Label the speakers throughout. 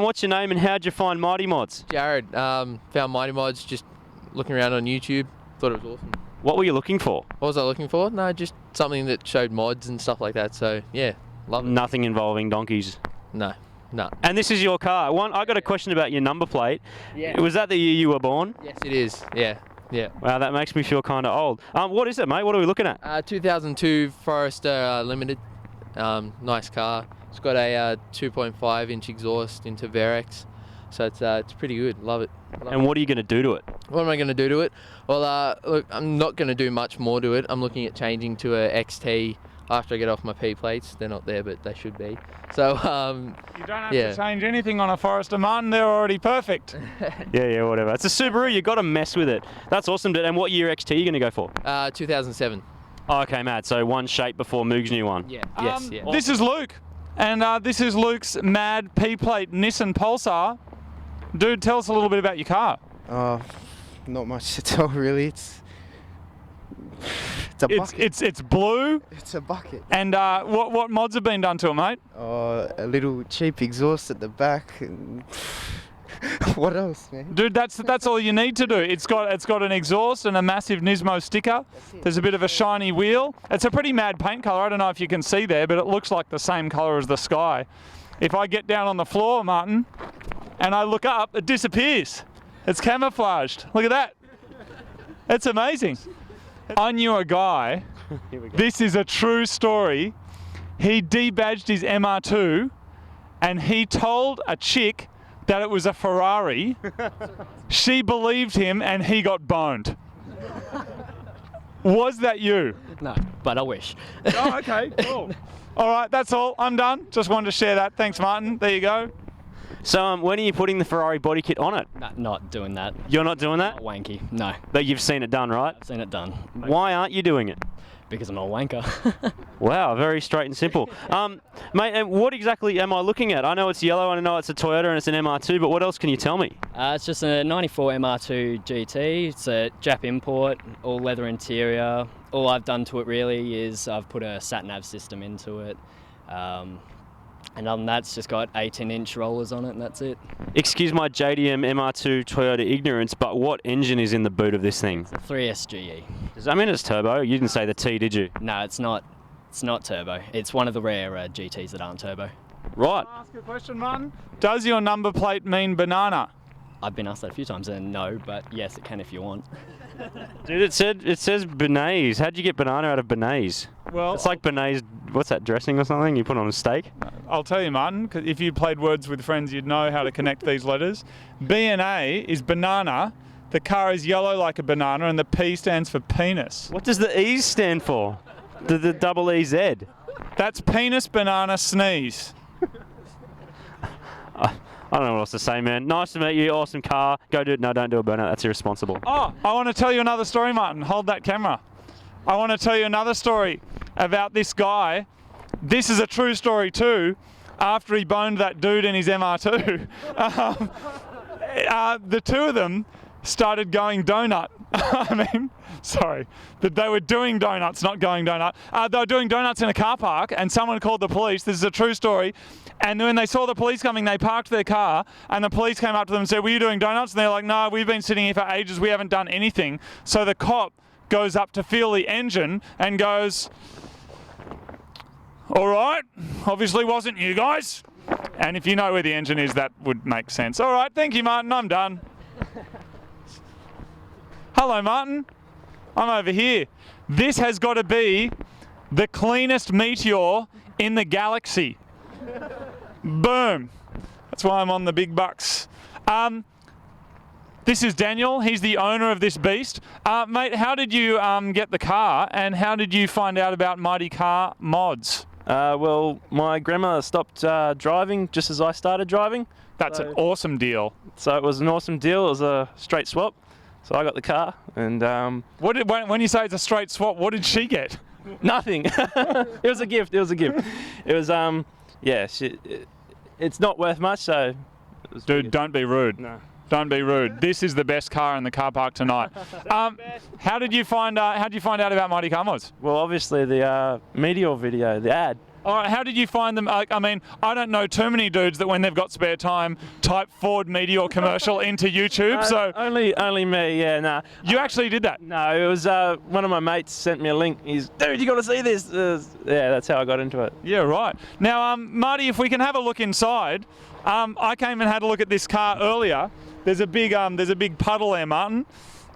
Speaker 1: what's your name and how'd you find Mighty Mods?
Speaker 2: Jared, found Mighty Mods just looking around on YouTube. Thought it was awesome.
Speaker 1: What were you looking for?
Speaker 2: What was I looking for? No, just something that showed mods and stuff like that. So yeah, love it.
Speaker 1: Nothing involving donkeys.
Speaker 2: No.
Speaker 1: And this is your car. I got a question about your number plate.
Speaker 2: Yeah.
Speaker 1: Was that the year you were born?
Speaker 2: Yes, it is. Yeah.
Speaker 1: Wow, that makes me feel kind of old. What is it, mate? What are we looking at?
Speaker 2: 2002 Forester Limited. Nice car. It's got a 2.5 inch exhaust into Verex, so it's pretty good. Love it.
Speaker 1: And what are you going to do to it?
Speaker 2: What am I going to do to it? Well, look, I'm not going to do much more to it. I'm looking at changing to a XT after I get off my P plates. They're not there, but they should be. So
Speaker 3: you don't have to change anything on a Forester, Martin. They're already perfect.
Speaker 1: Yeah, whatever. It's a Subaru. You got to mess with it. That's awesome. And what year XT are you going to go for?
Speaker 2: 2007.
Speaker 1: Oh, okay, Matt. So one shape before Moog's new one.
Speaker 2: Yeah. Yes. Yeah.
Speaker 3: This is Luke, and this is Luke's mad P-plate Nissan Pulsar. Dude, tell us a little bit about your car.
Speaker 4: Not much to tell, really. It's a bucket.
Speaker 3: It's blue.
Speaker 4: It's a bucket.
Speaker 3: And what mods have been done to it, mate?
Speaker 4: A little cheap exhaust at the back. And what else, man?
Speaker 3: Dude, that's all you need to do. It's got an exhaust and a massive Nismo sticker. There's a bit of a shiny wheel. It's a pretty mad paint colour. I don't know if you can see there, but it looks like the same colour as the sky. If I get down on the floor, Martin, and I look up, it disappears. It's camouflaged. Look at that. It's amazing. I knew a guy, this is a true story, he debadged his MR2 and he told a chick that it was a Ferrari. She believed him and he got boned. Was that you?
Speaker 5: No, but I wish.
Speaker 3: Oh, okay, cool. All right, that's all. I'm done. Just wanted to share that. Thanks, Martin. There you go.
Speaker 1: So when are you putting the Ferrari body kit on it?
Speaker 5: No, not doing that.
Speaker 1: You're not doing that?
Speaker 5: Not wanky, no.
Speaker 1: But you've seen it done, right?
Speaker 5: I've seen it done.
Speaker 1: Why aren't you doing it?
Speaker 5: Because I'm not a wanker.
Speaker 1: Wow, very straight and simple. Mate, and what exactly am I looking at? I know it's yellow, I know it's a Toyota and it's an MR2, but what else can you tell me?
Speaker 5: It's just a 94 MR2 GT. It's a Jap import, all leather interior. All I've done to it really is I've put a sat-nav system into it. And other than that, it's just got 18-inch rollers on it, and that's it.
Speaker 1: Excuse my JDM MR2 Toyota ignorance, but what engine is in the boot of this thing?
Speaker 5: It's a 3SGE.
Speaker 1: Does that mean it's turbo? You didn't say the T, did you?
Speaker 5: No, it's not. It's not turbo. It's one of the rare GTs that aren't turbo.
Speaker 1: Right.
Speaker 3: Can I ask a question, Martin? Does your number plate mean banana?
Speaker 5: I've been asked that a few times, and no, but yes, it can if you want.
Speaker 1: Dude, it says bearnaise. How'd you get banana out of bearnaise?
Speaker 3: Well,
Speaker 1: it's like bearnaise, what's that, dressing or something you put on a steak?
Speaker 3: I'll tell you, Martin, 'cause if you played Words with Friends, you'd know how to connect these letters. B&A is banana, the car is yellow like a banana, and the P stands for penis.
Speaker 1: What does the E's stand for? The double EZ?
Speaker 3: That's penis, banana, sneeze.
Speaker 1: I don't know what else to say, man. Nice to meet you. Awesome car. Go do it. No, don't do a burnout. That's irresponsible.
Speaker 3: Oh, I want to tell you another story, Martin. Hold that camera. I want to tell you another story about this guy. This is a true story too. After he boned that dude in his MR2, the two of them started going donut. I mean, sorry, but they were doing donuts, not going donut. They were doing donuts in a car park, and someone called the police. This is a true story. And when they saw the police coming, they parked their car, and the police came up to them and said, "Were you doing donuts?" And they're like, "No, we've been sitting here for ages. We haven't done anything." So the cop goes up to feel the engine and goes, "All right, obviously wasn't you guys." And if you know where the engine is, that would make sense. All right, thank you, Martin. I'm done. Hello, Martin. I'm over here. This has got to be the cleanest meteor in the galaxy. Boom. That's why I'm on the big bucks. This is Daniel. He's the owner of this beast. Mate, how did you get the car, and how did you find out about Mighty Car Mods?
Speaker 1: Well, my grandma stopped driving just as I started driving.
Speaker 3: That's an awesome deal.
Speaker 1: So it was an awesome deal. It was a straight swap. So I got the car, and
Speaker 3: when you say it's a straight swap, what did she get?
Speaker 1: Nothing. It was a gift. It was a gift. It was yeah. It's not worth much, so.
Speaker 3: Dude, don't be rude.
Speaker 1: No.
Speaker 3: Don't be rude. This is the best car in the car park tonight. How did you find out about Mighty Car Mods?
Speaker 1: Well, obviously the Meteor video, the ad.
Speaker 3: All right, how did you find them? I mean, I don't know too many dudes that when they've got spare time type Ford Meteor commercial into YouTube. So
Speaker 1: only me, yeah, nah.
Speaker 3: you actually did that?
Speaker 1: No, it was one of my mates sent me a link. He's, dude, you got to see this. Yeah, that's how I got into it.
Speaker 3: Yeah, right. Now, Marty, if we can have a look inside, I came and had a look at this car earlier. There's a big puddle there, Martin.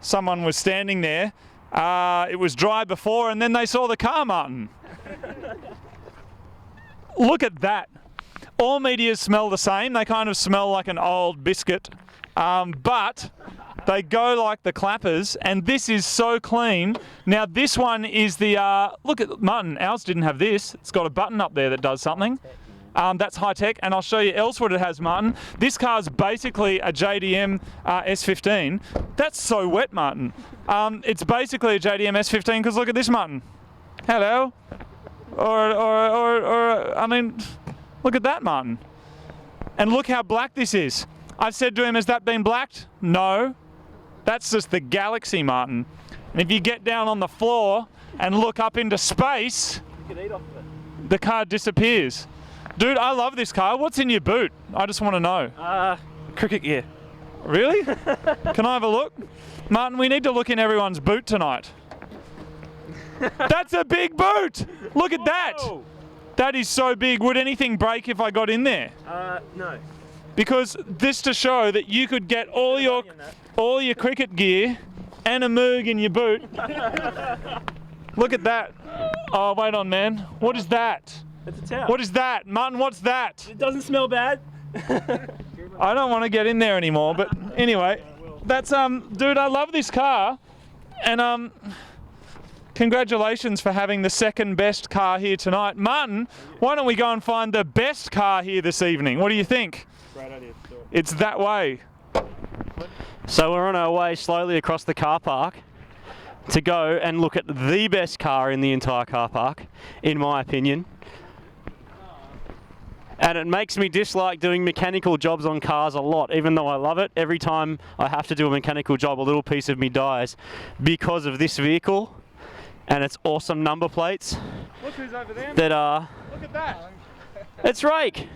Speaker 3: Someone was standing there. It was dry before, and then they saw the car, Martin. Look at that. All Meteors smell the same. They kind of smell like an old biscuit, but they go like the clappers, and this is so clean. Now this one is the, look at Martin, ours didn't have this. It's got a button up there that does something. That's high tech, and I'll show you else what it has, Martin. This car's basically a JDM S15. That's so wet, Martin. It's basically a JDM S15 because look at this, Martin. Hello. Or I mean, look at that, Martin. And look how black this is. I said to him, has that been blacked? No. That's just the galaxy, Martin. And if you get down on the floor and look up into space, you can eat off it. The car disappears. Dude, I love this car. What's in your boot? I just want to know.
Speaker 1: Cricket gear.
Speaker 3: Really? Can I have a look? Martin, we need to look in everyone's boot tonight. That's a big boot! Look at that!
Speaker 1: Whoa.
Speaker 3: That is so big. Would anything break if I got in there?
Speaker 1: No.
Speaker 3: Because this to show that you could get all your cricket gear and a Moog in your boot. Look at that. Oh, wait on, man. What is that?
Speaker 1: It's a towel.
Speaker 3: What is that? Martin, what's that?
Speaker 1: It doesn't smell bad.
Speaker 3: I don't want to get in there anymore, but anyway. That's, dude, I love this car. And, congratulations for having the second best car here tonight. Martin, why don't we go and find the best car here this evening? What do you think?
Speaker 1: Great idea.
Speaker 3: It's that way.
Speaker 1: So we're on our way slowly across the car park to go and look at the best car in the entire car park, in my opinion. And it makes me dislike doing mechanical jobs on cars a lot, even though I love it. Every time I have to do a mechanical job, a little piece of me dies because of this vehicle and its awesome number plates.
Speaker 3: Look who's over there.
Speaker 1: That are.
Speaker 3: Look at that.
Speaker 1: It's Rake.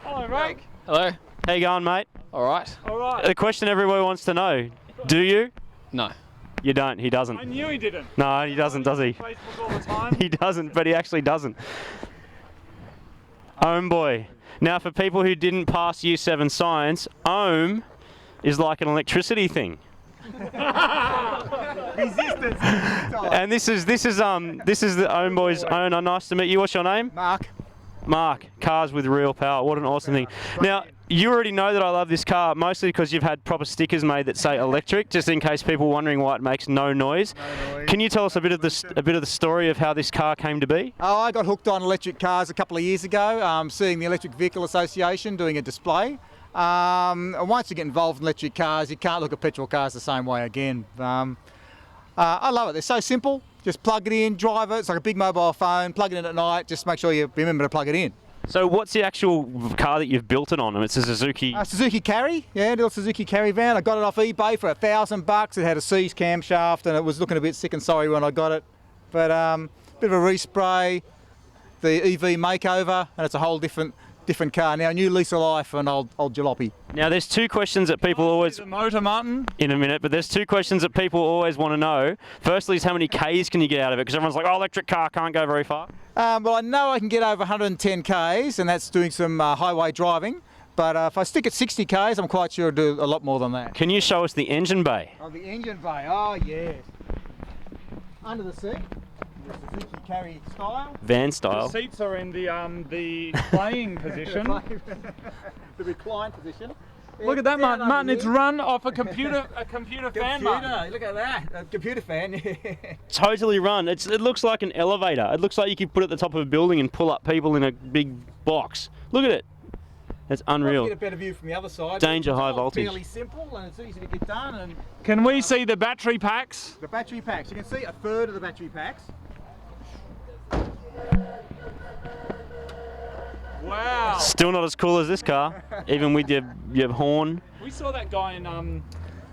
Speaker 3: Hello, Rake.
Speaker 2: Hello.
Speaker 1: How you going, mate?
Speaker 2: All right.
Speaker 3: All right.
Speaker 1: The question everybody wants to know: do you?
Speaker 2: No.
Speaker 1: You don't. He doesn't.
Speaker 3: I knew he didn't.
Speaker 1: No, he doesn't, does he?
Speaker 3: Facebook all the time.
Speaker 1: He doesn't, but he actually doesn't. Ohm boy. Now, for people who didn't pass Year 7 science, ohm is like an electricity thing.
Speaker 4: Resistance.
Speaker 1: And this is the Ohm boy's owner. Nice to meet you. What's your name?
Speaker 4: Mark.
Speaker 1: Mark. Cars with real power. What an awesome thing. Now, you already know that I love this car, mostly because you've had proper stickers made that say electric, just in case people wondering why it makes no noise. Can you tell us a bit of the story of how this car came to be?
Speaker 6: Oh, I got hooked on electric cars a couple of years ago, seeing the Electric Vehicle Association doing a display. Once you get involved in electric cars, you can't look at petrol cars the same way again. I love it. They're so simple. Just plug it in, drive it. It's like a big mobile phone. Plug it in at night. Just make sure you remember to plug it in.
Speaker 1: So what's the actual car that you've built it on? It's a Suzuki.
Speaker 6: Suzuki Carry, yeah, little Suzuki Carry van. I got it off eBay for $1,000. It had a C's camshaft and it was looking a bit sick and sorry when I got it. But bit of a respray, the EV makeover, and it's a whole different car now. New lease of life and old jalopy.
Speaker 1: Now, there's two questions that people always...
Speaker 3: The motor, Martin.
Speaker 1: In a minute, but there's two questions that people always want to know. Firstly is how many Ks can you get out of it? Because everyone's like, oh, electric car can't go very far.
Speaker 6: Well, I know I can get over 110 Ks, and that's doing some highway driving. But if I stick at 60 Ks, I'm quite sure it'll do a lot more than that.
Speaker 1: Can you show us the engine bay?
Speaker 6: Oh, the engine bay. Oh, yes. Under the seat, the Suzuki Carry style.
Speaker 1: Van
Speaker 3: The
Speaker 1: style.
Speaker 3: seats are in the playing position.
Speaker 6: The recline position.
Speaker 3: Look at that,
Speaker 6: Down
Speaker 3: Martin. Martin,
Speaker 6: under
Speaker 3: it's
Speaker 6: here.
Speaker 3: run off a computer fan, Martin.
Speaker 6: Look at that. A computer fan.
Speaker 1: Totally run. It looks like an elevator. It looks like you could put it at the top of a building and pull up people in a big box. Look at it. It's unreal.
Speaker 6: Get a better view from the other side.
Speaker 1: Danger
Speaker 6: It's
Speaker 1: high
Speaker 6: all
Speaker 1: voltage.
Speaker 6: Fairly simple and it's easy to get done. And
Speaker 3: Can we see the battery packs?
Speaker 6: the battery packs. You can see a third of the battery packs.
Speaker 3: Wow.
Speaker 1: Still not as cool as this car, even with your horn.
Speaker 3: We saw that guy in down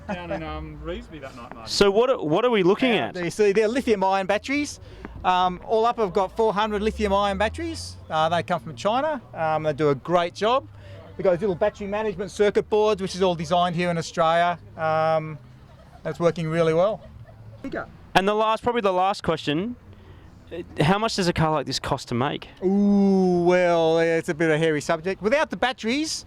Speaker 3: in Reesby that night, Martin.
Speaker 1: So what are we looking at?
Speaker 6: You see, they're lithium-ion batteries. All up, I've got 400 lithium-ion batteries. They come from China. They do a great job. We've got these little battery management circuit boards, which is all designed here in Australia. That's working really well.
Speaker 1: And probably the last question, how much does a car like this cost to make?
Speaker 6: Ooh, well, it's a bit of a hairy subject. Without the batteries,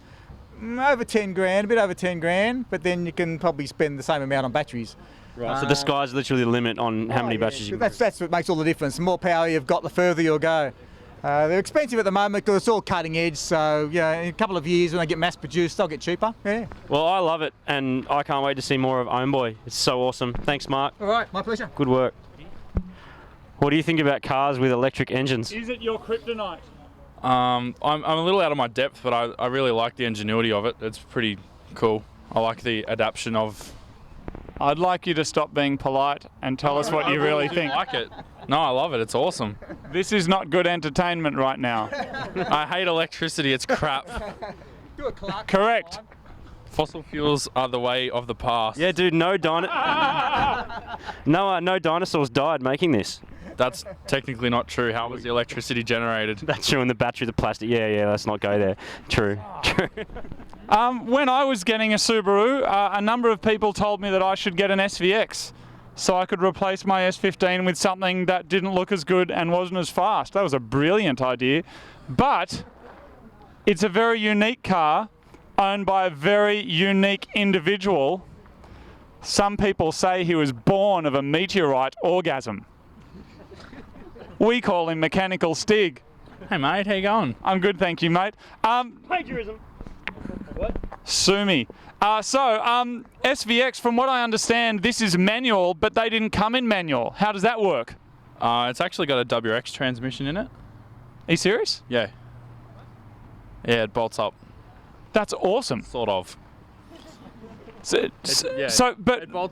Speaker 6: over 10 grand, a bit over 10 grand, but then you can probably spend the same amount on batteries.
Speaker 1: Right. So the sky's literally the limit on how many batteries you can
Speaker 6: That's what makes all the difference. The more power you've got, the further you'll go. They're expensive at the moment because it's all cutting edge, so yeah, in a couple of years when they get mass produced, they'll get cheaper. Yeah.
Speaker 1: Well, I love it, and I can't wait to see more of Ownboy. It's so awesome. Thanks, Mark.
Speaker 6: All right, my pleasure.
Speaker 1: Good work. What do you think about cars with electric engines?
Speaker 3: Is it your kryptonite?
Speaker 7: I'm a little out of my depth, but I really like the ingenuity of it. It's pretty cool. I like the adaptation of...
Speaker 3: I'd like you to stop being polite and tell us what you really think.
Speaker 7: I like it. No, I love it. It's awesome.
Speaker 3: This is not good entertainment right now.
Speaker 7: I hate electricity. It's crap.
Speaker 3: Correct.
Speaker 7: Fossil fuels are the way of the past.
Speaker 1: Yeah, dude, no dinosaurs died making this.
Speaker 7: That's technically not true. How was the electricity generated?
Speaker 1: That's true, and the battery, the plastic. Yeah, let's not go there. True.
Speaker 3: When I was getting a Subaru, a number of people told me that I should get an SVX so I could replace my S15 with something that didn't look as good and wasn't as fast. That was a brilliant idea. But it's a very unique car owned by a very unique individual. Some people say he was born of a meteorite orgasm. We call him Mechanical Stig.
Speaker 7: Hey mate, how you going?
Speaker 3: I'm good, thank you, mate.
Speaker 1: Plagiarism. What?
Speaker 3: Sue me. SVX, from what I understand, this is manual, but they didn't come in manual. How does that work?
Speaker 7: It's actually got a WX transmission in it.
Speaker 3: Are you serious?
Speaker 7: Yeah. Yeah, it bolts up.
Speaker 3: That's awesome.
Speaker 7: Sort of.
Speaker 3: But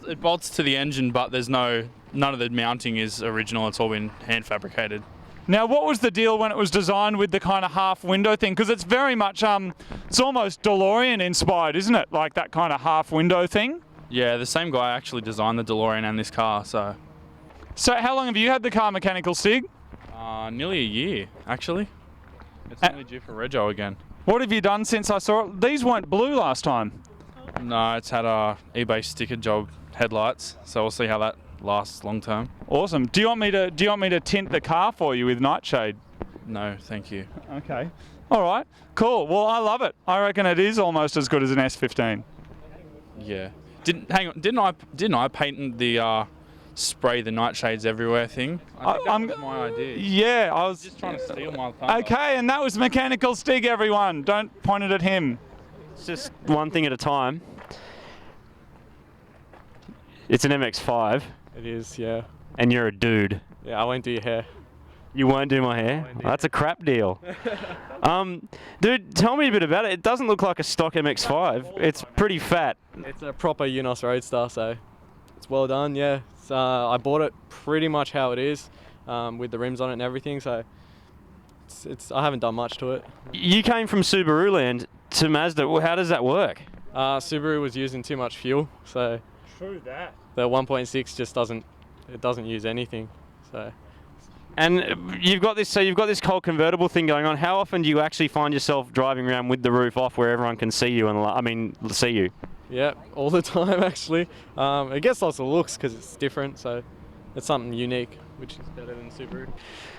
Speaker 7: It bolts to the engine, but there's none of the mounting is original. It's all been hand fabricated.
Speaker 3: now, what was the deal when it was designed with the kind of half window thing? Because it's very much, it's almost DeLorean inspired, isn't it? Like that kind of half window thing.
Speaker 7: Yeah, the same guy actually designed the DeLorean and this car, so.
Speaker 3: So how long have you had the car, Mechanical Stig?
Speaker 7: Nearly a year, actually. It's only due for rego again.
Speaker 3: What have you done since I saw it? These weren't blue last time.
Speaker 7: No, it's had a eBay sticker job headlights, so we'll see how that lasts long term.
Speaker 3: Awesome. Do you want me to tint the car for you with nightshade?
Speaker 7: No, thank you.
Speaker 3: Okay. All right. Cool. Well, I love it. I reckon it is almost as good as an S15.
Speaker 7: Yeah. Didn't I patent the spray the nightshades everywhere thing? I think that was my idea.
Speaker 3: Yeah, I was
Speaker 7: Just trying to steal my thunder.
Speaker 3: Okay, and that was Mechanical Stig, everyone. Don't point it at him.
Speaker 1: It's just one thing at a time. It's an MX-5.
Speaker 8: It is, yeah.
Speaker 1: And you're a dude.
Speaker 8: Yeah, I won't do your hair.
Speaker 1: You won't do my hair? That's a crap deal. Dude, tell me a bit about it. It doesn't look like a stock MX-5. It's pretty fat.
Speaker 8: It's a proper Unos Roadster, so it's well done, yeah. I bought it pretty much how it is, with the rims on it and everything, so I haven't done much to it.
Speaker 1: You came from Subaru land to Mazda. Well, how does that work?
Speaker 8: Subaru was using too much fuel, so
Speaker 3: True that.
Speaker 8: the 1.6 just doesn't use anything, so.
Speaker 1: And you've got this whole convertible thing going on. How often do you actually find yourself driving around with the roof off where everyone can see you see you?
Speaker 8: Yeah, all the time actually. It gets lots of looks because it's different, so it's something unique, which is better than Subaru.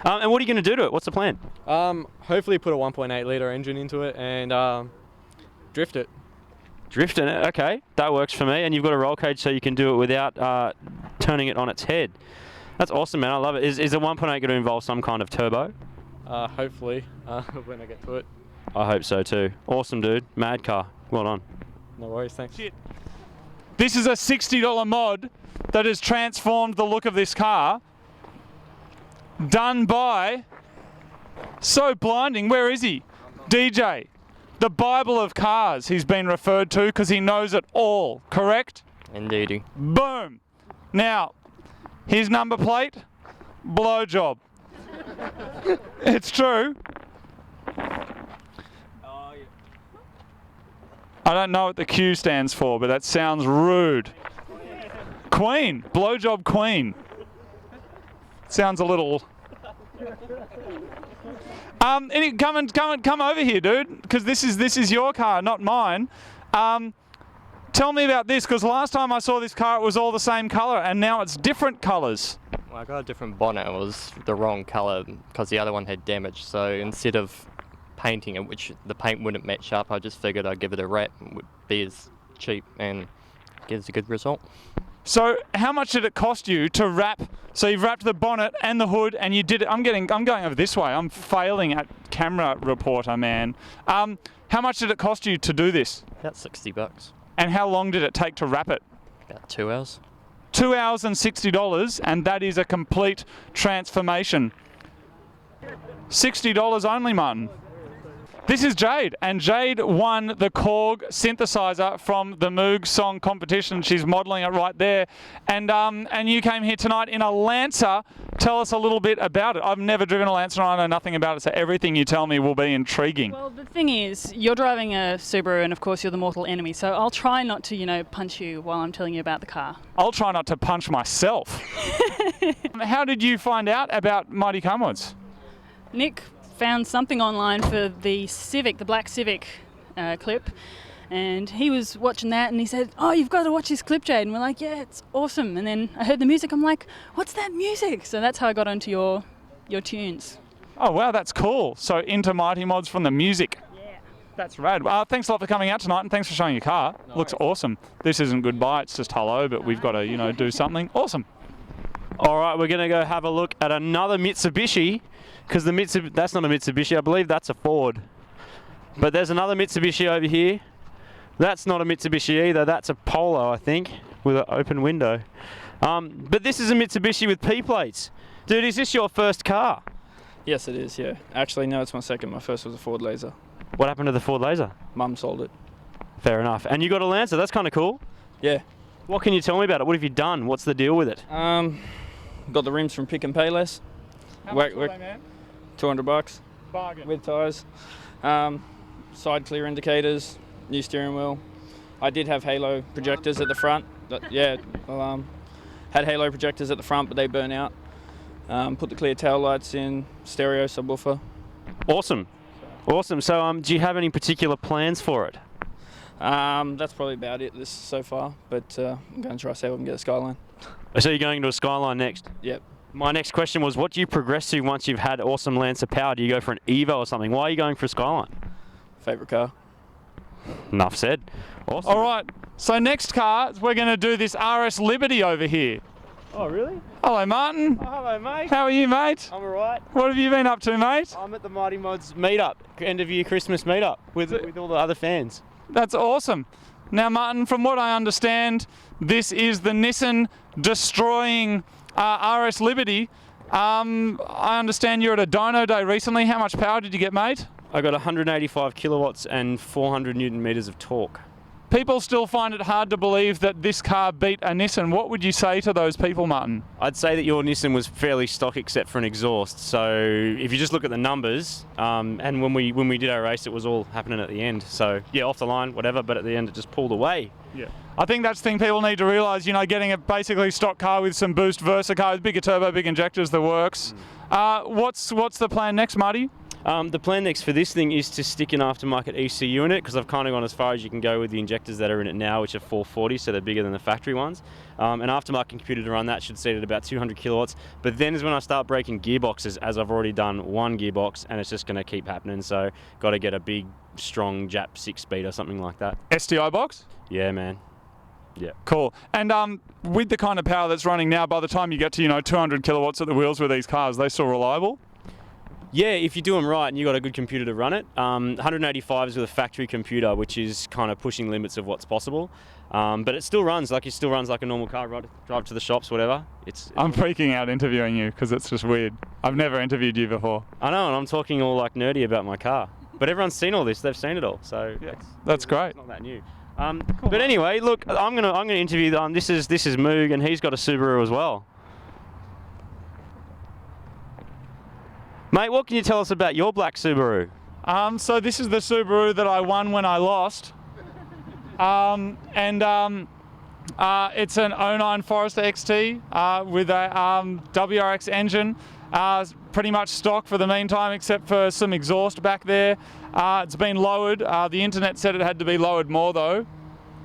Speaker 1: And what are you going to do to it? What's the plan?
Speaker 8: Hopefully put a 1.8 litre engine into it and drift it.
Speaker 1: Drifting it, okay, that works for me. And you've got a roll cage so you can do it without turning it on its head. That's awesome, man. I love it. Is the 1.8 going to involve some kind of turbo?
Speaker 8: Hopefully, when I get to it.
Speaker 1: I hope so too. Awesome, dude. Mad car. Well done.
Speaker 8: No worries, thanks.
Speaker 3: This is a $60 mod that has transformed the look of this car. Done by, so blinding, where is he? DJ, the Bible of cars he's been referred to because he knows it all, correct?
Speaker 9: Indeedy.
Speaker 3: Boom. Now, his number plate, blowjob. It's true. I don't know what the Q stands for, but that sounds rude. Queen, blowjob queen. Sounds a little... Come over here, dude, because this is your car, not mine. Tell me about this, because last time I saw this car, it was all the same colour, and now it's different colours.
Speaker 9: Well, I got a different bonnet. It was the wrong colour because the other one had damage. So instead of painting it, which the paint wouldn't match up, I just figured I'd give it a wrap. It would be as cheap and gives a good result.
Speaker 3: So how much did it cost you to wrap? So you've wrapped the bonnet and the hood, and you did it. I'm going over this way. I'm failing at camera reporter, man. How much did it cost you to do this?
Speaker 9: About $60.
Speaker 3: And how long did it take to wrap it?
Speaker 9: About 2 hours.
Speaker 3: 2 hours and $60, and that is a complete transformation. $60 only, Martin. This is Jade, and Jade won the Korg synthesizer from the Moog song competition. She's modelling it right there. And you came here tonight in a Lancer. Tell us a little bit about it. I've never driven a Lancer and I know nothing about it, so everything you tell me will be intriguing.
Speaker 10: Well, the thing is, you're driving a Subaru and of course you're the mortal enemy, so I'll try not to, punch you while I'm telling you about the car.
Speaker 3: I'll try not to punch myself. How did you find out about Mighty Comrades?
Speaker 10: Nick found something online for the Civic, the black Civic clip, and he was watching that and he said, "Oh, you've got to watch this clip, Jade." And we're like, "Yeah, it's awesome." And then I heard the music, I'm like, "What's that music?" So that's how I got onto your tunes.
Speaker 3: Oh wow, that's cool. So into Mighty Mods from the music.
Speaker 10: Yeah.
Speaker 3: That's rad. Thanks a lot for coming out tonight and thanks for showing your car. Looks awesome. This isn't goodbye, it's just hello, but we've got to, do something. Awesome.
Speaker 1: All right, we're going to go have a look at another Mitsubishi, because that's not a Mitsubishi, I believe that's a Ford. But there's another Mitsubishi over here. That's not a Mitsubishi either, that's a Polo, I think, with an open window. But this is a Mitsubishi with P-plates. Dude, is this your first car?
Speaker 11: Yes, it is, yeah. Actually, no, it's my second. My first was a Ford Laser.
Speaker 1: What happened to the Ford Laser?
Speaker 11: Mum sold it.
Speaker 1: Fair enough. And you got a Lancer, that's kind of cool.
Speaker 11: Yeah.
Speaker 1: What can you tell me about it? What have you done? What's the deal with it?
Speaker 11: Got the rims from Pick and Payless.
Speaker 3: How much were they, man?
Speaker 11: $200.
Speaker 3: Bargain.
Speaker 11: With tyres. Side clear indicators, new steering wheel. I did have halo projectors at the front. Had halo projectors at the front, but they burn out. Put the clear tail lights in, stereo subwoofer.
Speaker 1: Awesome. Awesome. So do you have any particular plans for it?
Speaker 11: That's probably about it so far, but I'm going to try to see if I can get a Skyline.
Speaker 1: So you're going to a Skyline next?
Speaker 11: Yep.
Speaker 1: My next question was, what do you progress to once you've had awesome Lancer power? Do you go for an Evo or something? Why are you going for a Skyline?
Speaker 11: Favourite car.
Speaker 1: Enough said. Awesome.
Speaker 3: All right, so next car, we're going to do this RS Liberty over here.
Speaker 1: Oh, really?
Speaker 3: Hello, Martin.
Speaker 1: Oh, hello, mate.
Speaker 3: How are you, mate?
Speaker 1: I'm alright.
Speaker 3: What have you been up to, mate?
Speaker 1: I'm at the Marty Mods Meetup, end of year Christmas Meetup with all the other fans.
Speaker 3: That's awesome. Now, Martin, from what I understand, this is the Nissan destroying RS Liberty. I understand you're at a dyno day recently. How much power did you get, mate?
Speaker 1: I got 185 kilowatts and 400 Newton meters of torque.
Speaker 3: People still find it hard to believe that this car beat a Nissan. What would you say to those people, Martin?
Speaker 1: I'd say that your Nissan was fairly stock except for an exhaust. So if you just look at the numbers, and when we did our race, it was all happening at the end. So yeah, off the line, whatever, but at the end it just pulled away.
Speaker 3: Yeah. I think that's the thing people need to realise, getting a basically stock car with some boost Versa cars, bigger turbo, big injectors, that works. What's the plan next, Marty?
Speaker 1: The plan next for this thing is to stick an aftermarket ECU in it, because I've kind of gone as far as you can go with the injectors that are in it now, which are 440, so they're bigger than the factory ones. An aftermarket computer to run that should seat at about 200 kilowatts, but then is when I start breaking gearboxes, as I've already done one gearbox, and it's just going to keep happening, so got to get a big, strong Jap 6-speed or something like that.
Speaker 3: STI box?
Speaker 1: Yeah, man. Yeah.
Speaker 3: Cool. And with the kind of power that's running now, by the time you get to 200 kilowatts at the wheels with these cars, are they still reliable?
Speaker 1: Yeah, if you do them right and you've got a good computer to run it. 185 is with a factory computer, which is kind of pushing limits of what's possible. But it still runs like a normal car. Drive to the shops, whatever.
Speaker 3: I'm freaking out interviewing you because it's just weird. I've never interviewed you before.
Speaker 1: I know, and I'm talking all like nerdy about my car. But everyone's seen all this. They've seen it all. So
Speaker 3: yeah, that's great.
Speaker 1: It's not that new. Cool. But anyway, look, I'm gonna interview. This is Moog, and he's got a Subaru as well. Mate, what can you tell us about your black Subaru?
Speaker 3: So this is the Subaru that I won when I lost. It's an 09 Forester XT with a WRX engine. Pretty much stock for the meantime, except for some exhaust back there. It's been lowered. The internet said it had to be lowered more though,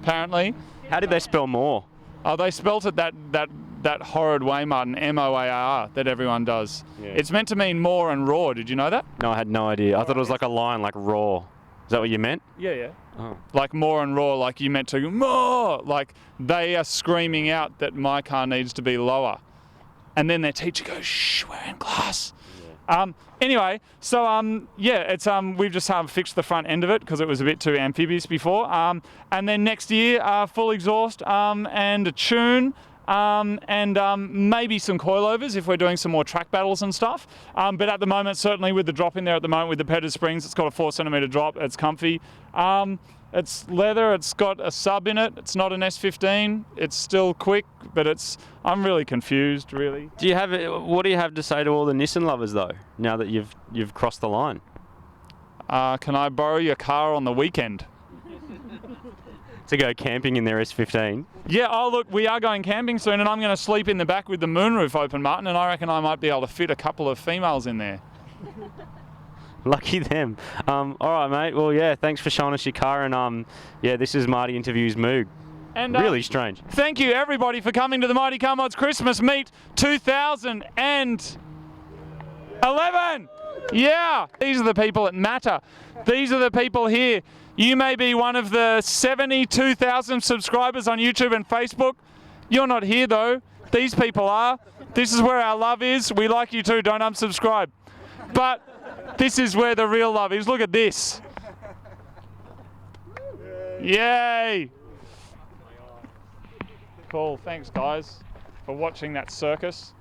Speaker 3: apparently.
Speaker 1: How did they spell more?
Speaker 3: Oh, they spelt it that horrid way, Martin, M-O-A-R, that everyone does.
Speaker 1: Yeah.
Speaker 3: It's meant to mean more and raw. Did you know that?
Speaker 1: No, I had no idea. I thought it was like a line, like raw. Is that what you meant?
Speaker 3: Yeah.
Speaker 1: Oh.
Speaker 3: Like more and raw, like you meant to more. Like they are screaming out that my car needs to be lower. And then their teacher goes, shh, we're in class. Yeah. Anyway, so yeah, it's we've just fixed the front end of it because it was a bit too amphibious before. And then next year, full exhaust and a tune. Maybe some coilovers if we're doing some more track battles and stuff. But at the moment, certainly with the drop in there at the moment with the Pettis springs, it's got a 4 centimetre drop. It's comfy. It's leather. It's got a sub in it. It's not an S15. It's still quick, but I'm really confused, really.
Speaker 1: What do you have to say to all the Nissan lovers though? Now that you've crossed the line.
Speaker 3: Can I borrow your car on the weekend?
Speaker 1: To go camping in their S15.
Speaker 3: Yeah, oh look, we are going camping soon and I'm going to sleep in the back with the moonroof open, Martin, and I reckon I might be able to fit a couple of females in there.
Speaker 1: Lucky them. All right, mate. Well, yeah, thanks for showing us your car, and yeah, this is Marty Interviews Moog.
Speaker 3: And,
Speaker 1: really strange.
Speaker 3: Thank you, everybody, for coming to the Mighty Car Mods Christmas Meet 2011. Yeah, these are the people that matter. These are the people here. You may be one of the 72,000 subscribers on YouTube and Facebook. You're not here, though. These people are. This is where our love is. We like you too. Don't unsubscribe. But this is where the real love is. Look at this. Yay! Cool. Thanks, guys, for watching that circus.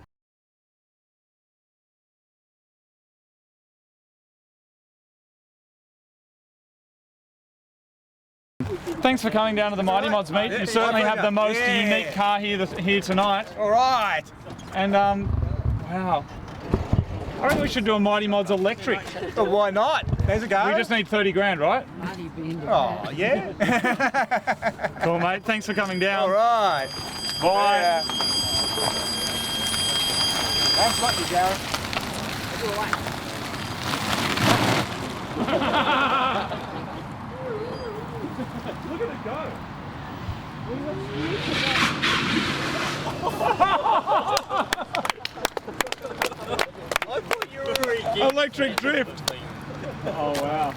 Speaker 3: Thanks for coming down to the Mighty Mods Meet. You certainly have the most unique car here tonight.
Speaker 6: All right.
Speaker 3: And wow. I reckon we should do a Mighty Mods electric.
Speaker 6: Well, why not? There's a go.
Speaker 3: We just need 30 grand, right?
Speaker 6: Oh, yeah.
Speaker 3: Cool, mate. Thanks for coming down.
Speaker 6: All right.
Speaker 3: Bye.
Speaker 6: Yeah. Thanks a lot, you Gareth.
Speaker 3: Look at it go.
Speaker 6: I thought you were already
Speaker 3: Electric drift. Oh, wow.